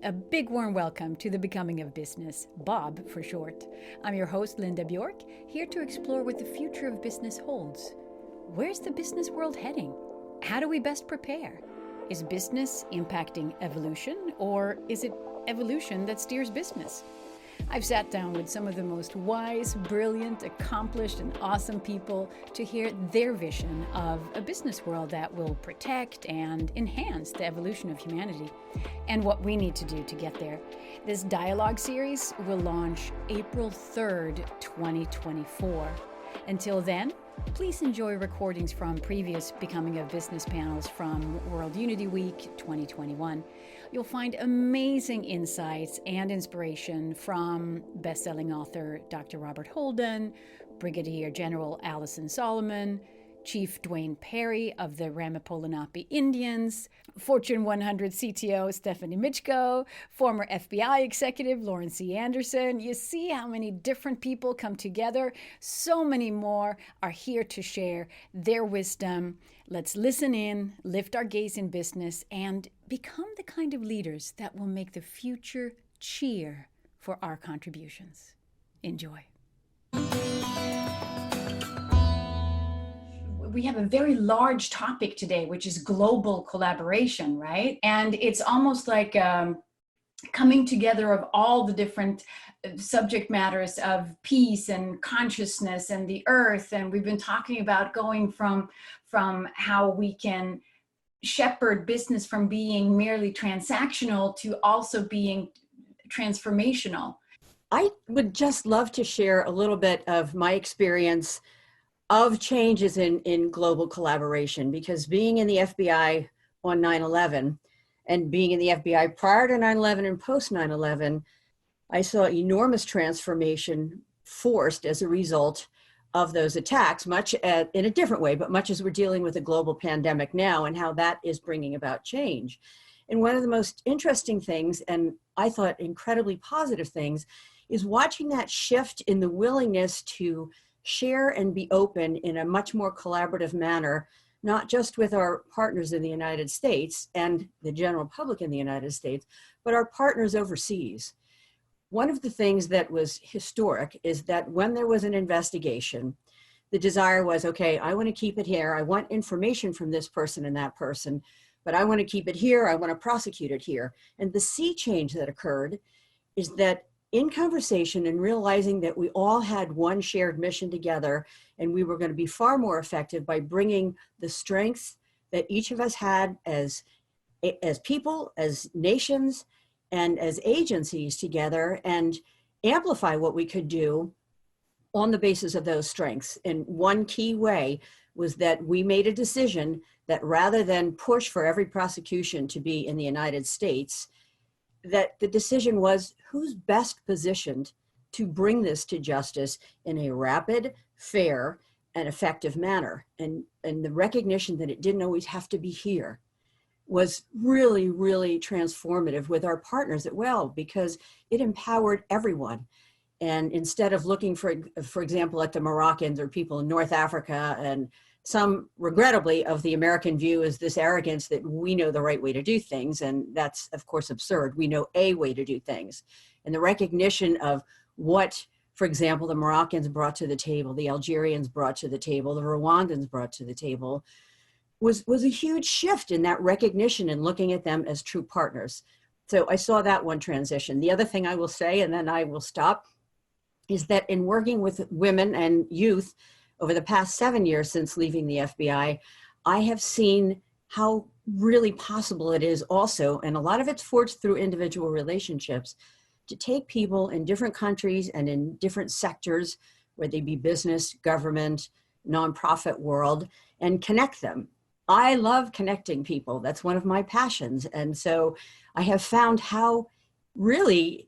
A big warm welcome to the Becoming of Business, Bob for short. I'm your host, Linda Bjork, here to explore what the future of business holds. Where's the business world heading? How do we best prepare? Is business impacting evolution, or is it evolution that steers business? I've sat down with some of the most wise, brilliant, accomplished, and awesome people to hear their vision of a business world that will protect and enhance the evolution of humanity and what we need to do to get there. This dialogue series will launch April 3rd, 2024. Until then, please enjoy recordings from previous Becoming of Business panels from World Unity Week 2021. You'll find amazing insights and inspiration from best-selling author Dr. Robert Holden, Brigadier General Allison Solomon, Chief Dwayne Perry of the Ramapo-Lenape Indians, Fortune 100 CTO Stephanie Mitchko, former FBI executive Lauren C. Anderson. You see how many different people come together. So many more are here to share their wisdom. Let's listen in, lift our gaze in business, and become the kind of leaders that will make the future cheer for our contributions. Enjoy. We have a very large topic today, which is global collaboration, right? And it's almost like coming together of all the different subject matters of peace and consciousness and the earth. And we've been talking about going from how we can shepherd business from being merely transactional to also being transformational. I would just love to share a little bit of my experience of changes in global collaboration, because being in the FBI on 9/11 and being in the FBI prior to 9/11 and post 9/11, I saw enormous transformation forced as a result of those attacks, much in a different way, but much as we're dealing with a global pandemic now and how that is bringing about change. And one of the most interesting things, and I thought incredibly positive things, is watching that shift in the willingness to share and be open in a much more collaborative manner, not just with our partners in the United States and the general public in the United States, but our partners overseas. One of the things that was historic is that when there was an investigation, the desire was, okay, I want to keep it here. I want information from this person and that person, but I want to keep it here. I want to prosecute it here. And the sea change that occurred is that in conversation and realizing that we all had one shared mission together, and we were going to be far more effective by bringing the strengths that each of us had as people, as nations, and as agencies together, and amplify what we could do on the basis of those strengths. And one key way was that we made a decision that rather than push for every prosecution to be in the United States, that the decision was who's best positioned to bring this to justice in a rapid, fair, and effective manner. And the recognition that it didn't always have to be here was really, really transformative with our partners as well, because it empowered everyone. And instead of looking for example, at the Moroccans or people in North Africa, and some, regrettably, of the American view is this arrogance that we know the right way to do things. And that's, of course, absurd. We know a way to do things. And the recognition of what, for example, the Moroccans brought to the table, the Algerians brought to the table, the Rwandans brought to the table, was a huge shift in that recognition and looking at them as true partners. So I saw that one transition. The other thing I will say, and then I will stop, is that in working with women and youth over the past 7 years since leaving the FBI, I have seen how really possible it is also, and a lot of it's forged through individual relationships, to take people in different countries and in different sectors, whether they be business, government, nonprofit world, and connect them. I love connecting people. That's one of my passions. And so I have found how really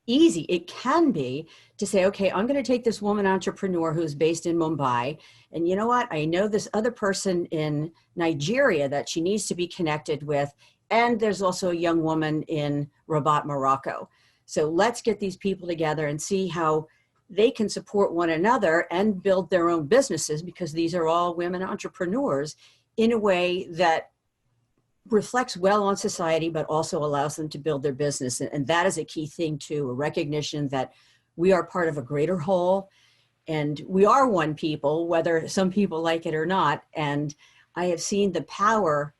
easy it can be to say, okay, I'm going to take this woman entrepreneur who's based in Mumbai, and you know what? I know this other person in Nigeria that she needs to be connected with, and there's also a young woman in Rabat, Morocco. So let's get these people together and see how they can support one another and build their own businesses, because these are all women entrepreneurs, in a way that reflects well on society, but also allows them to build their business. And that is a key thing too, a recognition that we are part of a greater whole and we are one people, whether some people like it or not. And I have seen the power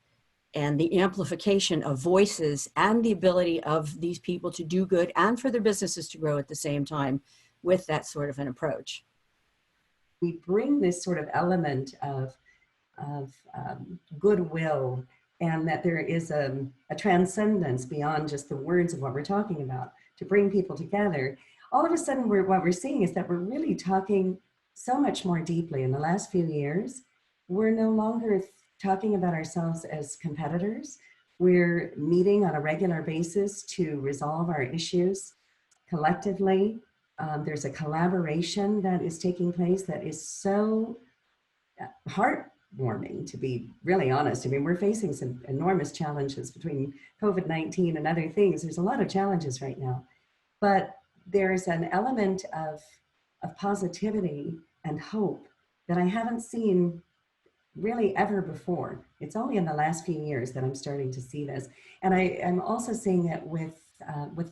and the amplification of voices and the ability of these people to do good and for their businesses to grow at the same time with that sort of an approach. We bring this sort of element of goodwill, and that there is a transcendence beyond just the words of what we're talking about to bring people together. All of a sudden, what we're seeing is that we're really talking so much more deeply. In the last few years, we're no longer talking about ourselves as competitors. We're meeting on a regular basis to resolve our issues collectively. There's a collaboration that is taking place that is so heartwarming, to be really honest. I mean, we're facing some enormous challenges between COVID-19 and other things. There's a lot of challenges right now, but there's an element of positivity and hope that I haven't seen really ever before. It's only in the last few years that I'm starting to see this. And I am also seeing it with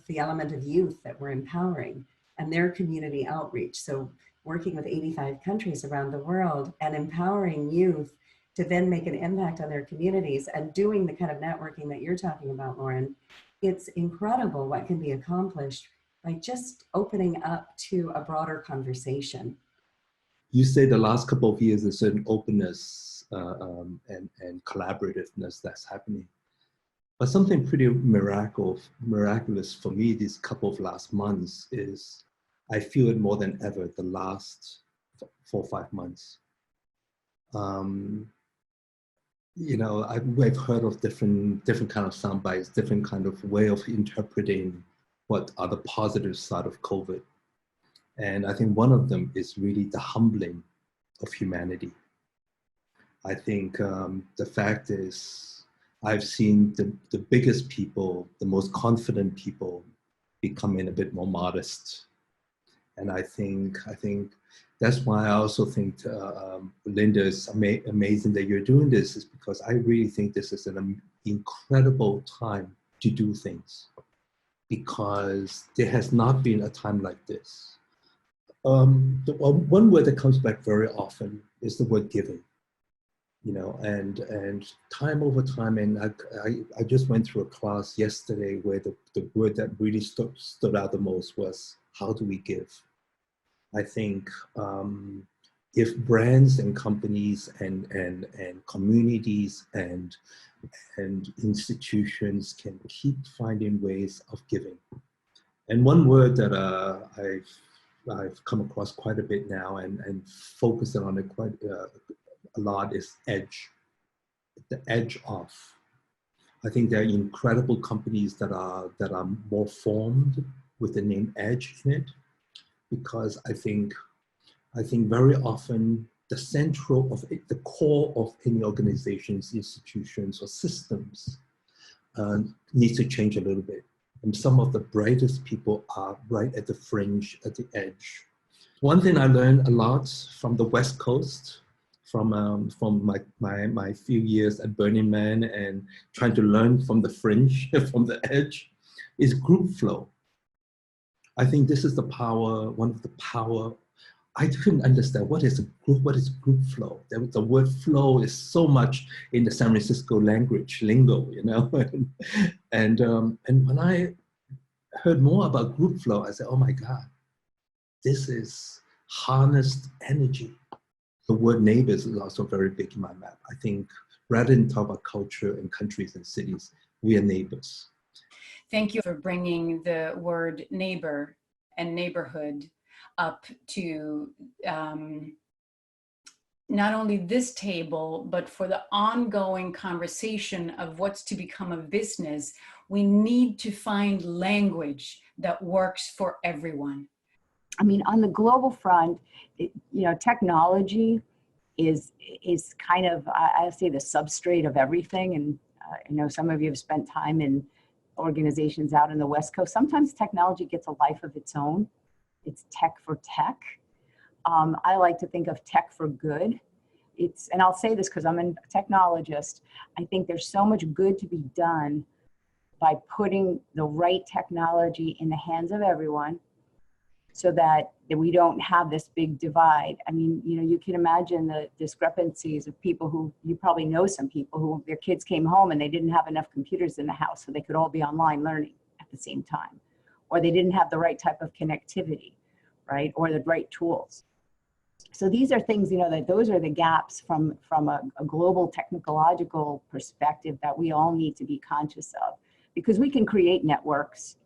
the element of youth that we're empowering and their community outreach. So working with 85 countries around the world and empowering youth to then make an impact on their communities and doing the kind of networking that you're talking about, Lauren. It's incredible what can be accomplished by just opening up to a broader conversation. You say the last couple of years, there's certain openness and collaborativeness that's happening. But something pretty miraculous for me these couple of last months is I feel it more than ever the last 4 or 5 months. You know, I've heard of different kind of sound bites, different kind of way of interpreting what are the positive side of COVID. And I think one of them is really the humbling of humanity. I think the fact is I've seen the biggest people, the most confident people becoming a bit more modest. And I think that's why I also think Linda, is amazing that you're doing this, is because I really think this is an incredible time to do things, because there has not been a time like this. One word that comes back very often is the word giving, you know, and time over time, and I just went through a class yesterday where the word that really stood out the most was, how do we give? I think if brands and companies and communities and institutions can keep finding ways of giving. And one word that I've come across quite a bit now and focusing on it quite a lot is edge, the edge of. I think there are incredible companies that are more formed with the name edge in it, because I think very often the central of it, the core of any organizations, institutions, or systems needs to change a little bit. And some of the brightest people are right at the fringe, at the edge. One thing I learned a lot from the West Coast, from my few years at Burning Man and trying to learn from the fringe, from the edge, is group flow. I think this is the power, one of the power. I couldn't understand what is group flow. The word flow is so much in the San Francisco language, lingo, you know. And when I heard more about group flow, I said, oh my God, this is harnessed energy. The word neighbors is also very big in my map. I think rather than talk about culture and countries and cities, we are neighbors. Thank you for bringing the word neighbor and neighborhood up to not only this table, but for the ongoing conversation of what's to become a business. We need to find language that works for everyone. I mean, on the global front, technology is kind of, I say, the substrate of everything. And some of you have spent time in organizations out in the West Coast. Sometimes technology gets a life of its own. It's tech for tech. I like to think of tech for good. and I'll say this because I'm a technologist, I think there's so much good to be done by putting the right technology in the hands of everyone so that we don't have this big divide. I mean, you can imagine the discrepancies of people who, you probably know some people who their kids came home and they didn't have enough computers in the house so they could all be online learning at the same time, or they didn't have the right type of connectivity, right? Or the right tools. So these are things, that those are the gaps from a global technological perspective that we all need to be conscious of, because we can create networks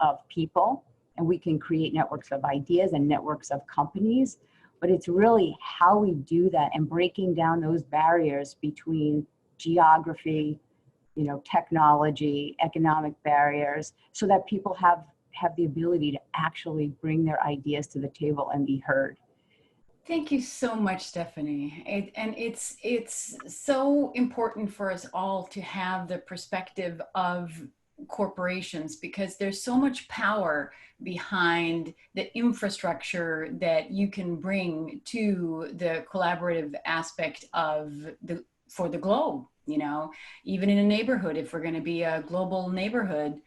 of people and we can create networks of ideas and networks of companies, but it's really how we do that and breaking down those barriers between geography, technology, economic barriers, so that people have the ability to actually bring their ideas to the table and be heard. Thank you so much, Stephanie. It's so important for us all to have the perspective of corporations, because there's so much power behind the infrastructure that you can bring to the collaborative aspect for the globe. Even in a neighborhood, if we're going to be a global neighborhood,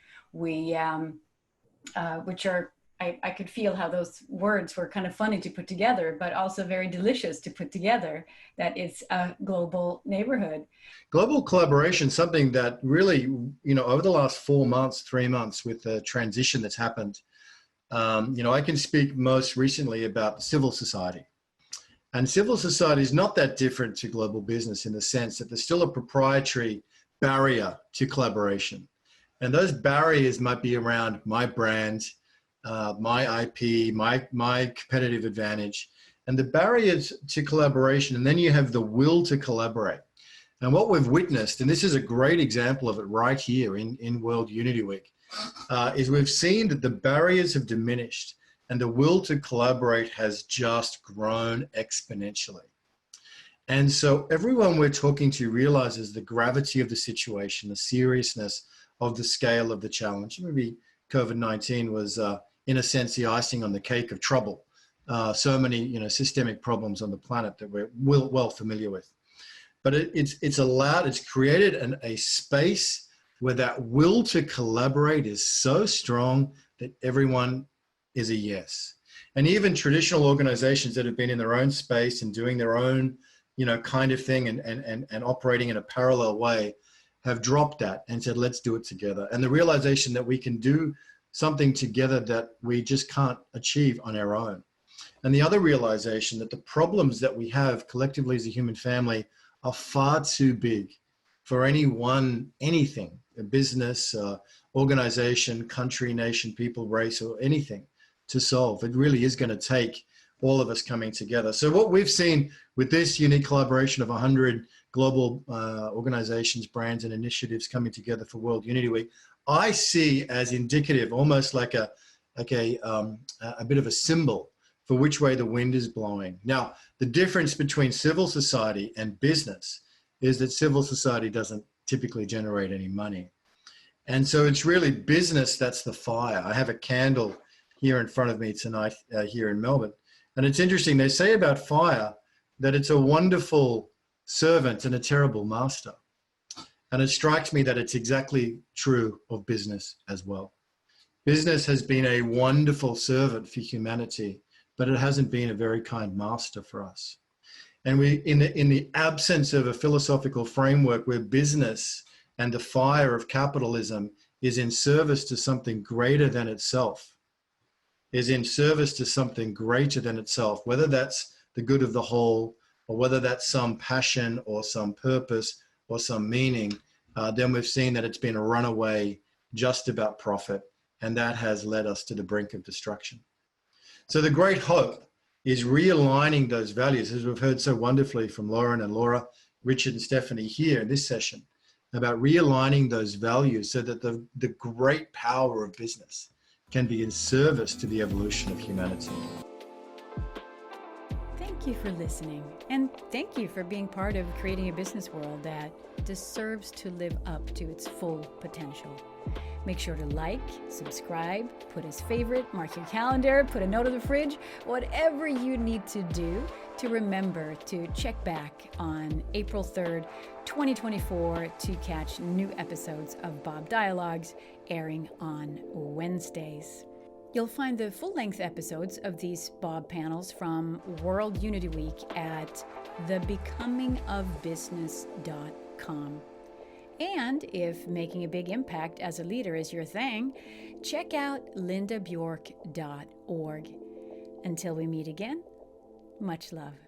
I could feel how those words were kind of funny to put together, but also very delicious to put together, that it's a global neighborhood. Global collaboration, something that really, over the last 3 months with the transition that's happened, I can speak most recently about civil society. And civil society is not that different to global business in the sense that there's still a proprietary barrier to collaboration. And those barriers might be around my brand, my IP, my competitive advantage, and the barriers to collaboration. And then you have the will to collaborate. And what we've witnessed, and this is a great example of it right here in World Unity Week, is we've seen that the barriers have diminished and the will to collaborate has just grown exponentially. And so everyone we're talking to realizes the gravity of the situation, the seriousness of the scale of the challenge. Maybe COVID-19 was, in a sense, the icing on the cake of trouble. So many, systemic problems on the planet that we're well familiar with. But it's created a space where that will to collaborate is so strong that everyone is a yes. And even traditional organizations that have been in their own space and doing their own, kind of thing and operating in a parallel way have dropped that and said, let's do it together. And the realization that we can do something together that we just can't achieve on our own. And the other realization that the problems that we have collectively as a human family are far too big for anything, a business, organization, country, nation, people, race, or anything to solve. It really is going to take all of us coming together. So what we've seen with this unique collaboration of 100 global organizations, brands, and initiatives coming together for World Unity Week, I see as indicative, almost like a bit of a symbol for which way the wind is blowing. Now, the difference between civil society and business is that civil society doesn't typically generate any money. And so it's really business that's the fire. I have a candle here in front of me tonight here in Melbourne. And it's interesting, they say about fire that it's a wonderful servant and a terrible master. And it strikes me that it's exactly true of business as well. Business has been a wonderful servant for humanity, but it hasn't been a very kind master for us. And we, in the absence of a philosophical framework where business and the fire of capitalism is in service to something greater than itself, is in service to something greater than itself, whether that's the good of the whole, or whether that's some passion or some purpose or some meaning, then we've seen that it's been a runaway just about profit, and that has led us to the brink of destruction. So the great hope is realigning those values, as we've heard so wonderfully from Lauren and Laura, Richard and Stephanie here in this session, about realigning those values so that the great power of business can be in service to the evolution of humanity. Thank Thank you for listening, and thank you for being part of creating a business world that deserves to live up to its full potential. Make sure to like, subscribe, put as favorite, mark your calendar, put a note on the fridge, whatever you need to do to remember to check back on April 3rd, 2024 to catch new episodes of Bob Dialogues airing on Wednesdays. You'll find the full-length episodes of these Bob panels from World Unity Week at thebecomingofbusiness.com. And if making a big impact as a leader is your thing, check out lindabjork.org. Until we meet again, much love.